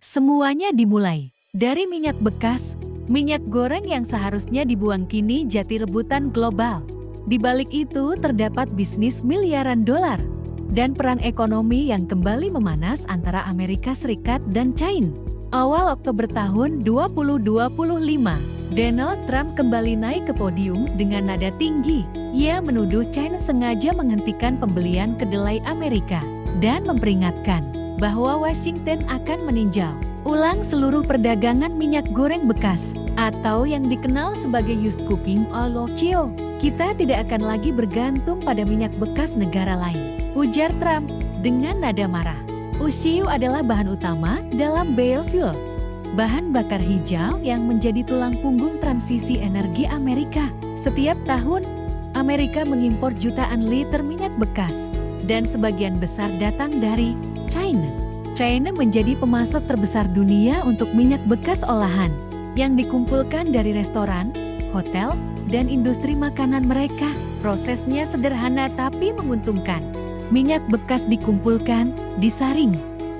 Semuanya dimulai dari minyak bekas, minyak goreng yang seharusnya dibuang kini jadi rebutan global. Di balik itu terdapat bisnis miliaran dolar dan perang ekonomi yang kembali memanas antara Amerika Serikat dan China. Awal Oktober tahun 2025, Donald Trump kembali naik ke podium dengan nada tinggi. Ia menuduh China sengaja menghentikan pembelian kedelai Amerika dan memperingatkan bahwa Washington akan meninjau ulang seluruh perdagangan minyak goreng bekas atau yang dikenal sebagai used cooking oil. Kita tidak akan lagi bergantung pada minyak bekas negara lain, ujar Trump dengan nada marah. USIU adalah bahan utama dalam biofuel, bahan bakar hijau yang menjadi tulang punggung transisi energi Amerika. Setiap tahun, Amerika mengimpor jutaan liter minyak bekas dan sebagian besar datang dari China. China menjadi pemasok terbesar dunia untuk minyak bekas olahan yang dikumpulkan dari restoran, hotel, dan industri makanan mereka. Prosesnya sederhana tapi menguntungkan. Minyak bekas dikumpulkan, disaring,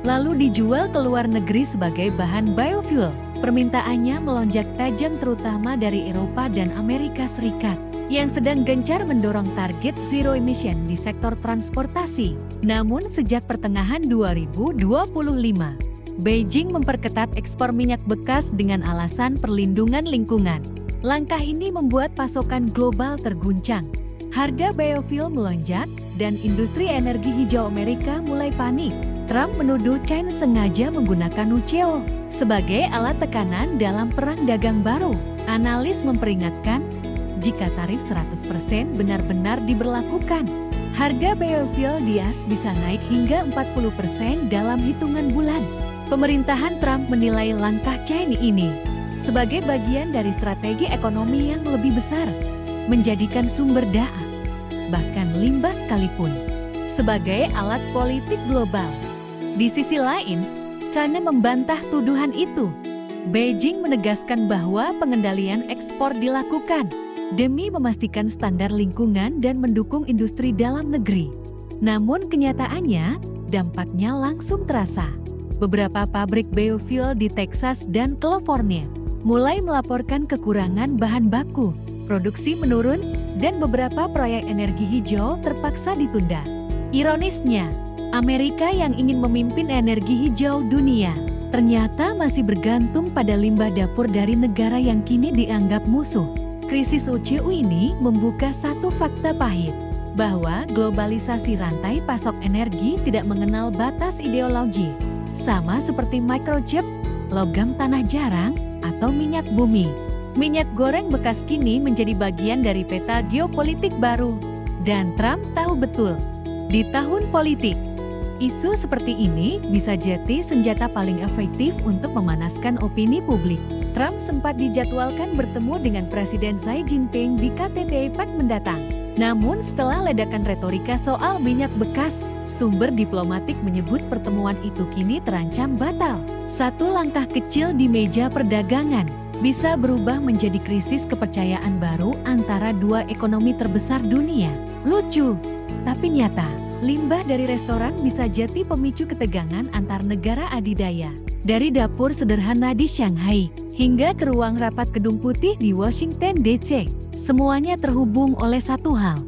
lalu dijual ke luar negeri sebagai bahan biofuel. Permintaannya melonjak tajam terutama dari Eropa dan Amerika Serikat yang sedang gencar mendorong target zero emission di sektor transportasi. Namun sejak pertengahan 2025, Beijing memperketat ekspor minyak bekas dengan alasan perlindungan lingkungan. Langkah ini membuat pasokan global terguncang. Harga biofuel melonjak dan industri energi hijau Amerika mulai panik. Trump menuduh China sengaja menggunakan UCO sebagai alat tekanan dalam perang dagang baru. Analis memperingatkan, jika tarif 100% benar-benar diberlakukan, harga biofuel di AS bisa naik hingga 40% dalam hitungan bulan. Pemerintahan Trump menilai langkah China ini sebagai bagian dari strategi ekonomi yang lebih besar, menjadikan sumber daya, bahkan limbah sekalipun, sebagai alat politik global. Di sisi lain, China membantah tuduhan itu. Beijing menegaskan bahwa pengendalian ekspor dilakukan demi memastikan standar lingkungan dan mendukung industri dalam negeri. Namun kenyataannya, dampaknya langsung terasa. Beberapa pabrik biofuel di Texas dan California mulai melaporkan kekurangan bahan baku, produksi menurun, dan beberapa proyek energi hijau terpaksa ditunda. Ironisnya, Amerika yang ingin memimpin energi hijau dunia, ternyata masih bergantung pada limbah dapur dari negara yang kini dianggap musuh. Krisis UCO ini membuka satu fakta pahit, bahwa globalisasi rantai pasok energi tidak mengenal batas ideologi. Sama seperti microchip, logam tanah jarang, atau minyak bumi. Minyak goreng bekas kini menjadi bagian dari peta geopolitik baru. Dan Trump tahu betul, di tahun politik, isu seperti ini bisa jadi senjata paling efektif untuk memanaskan opini publik. Trump sempat dijadwalkan bertemu dengan Presiden Xi Jinping di KTT APEC mendatang. Namun setelah ledakan retorika soal minyak bekas, sumber diplomatik menyebut pertemuan itu kini terancam batal. Satu langkah kecil di meja perdagangan bisa berubah menjadi krisis kepercayaan baru antara dua ekonomi terbesar dunia. Lucu, tapi nyata. Limbah dari restoran bisa jadi pemicu ketegangan antar negara adidaya. Dari dapur sederhana di Shanghai hingga ke ruang rapat Gedung Putih di Washington DC, semuanya terhubung oleh satu hal: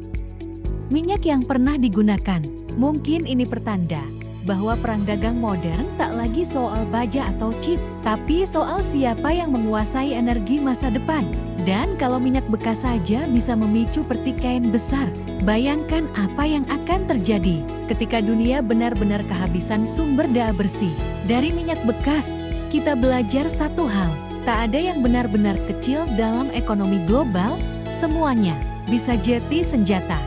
minyak yang pernah digunakan. Mungkin ini pertanda bahwa perang dagang modern tak lagi soal baja atau chip, tapi soal siapa yang menguasai energi masa depan. Dan kalau minyak bekas saja bisa memicu pertikaian besar, bayangkan apa yang akan terjadi ketika dunia benar-benar kehabisan sumber daya bersih. Dari minyak bekas, kita belajar satu hal: tak ada yang benar-benar kecil dalam ekonomi global, semuanya bisa jadi senjata.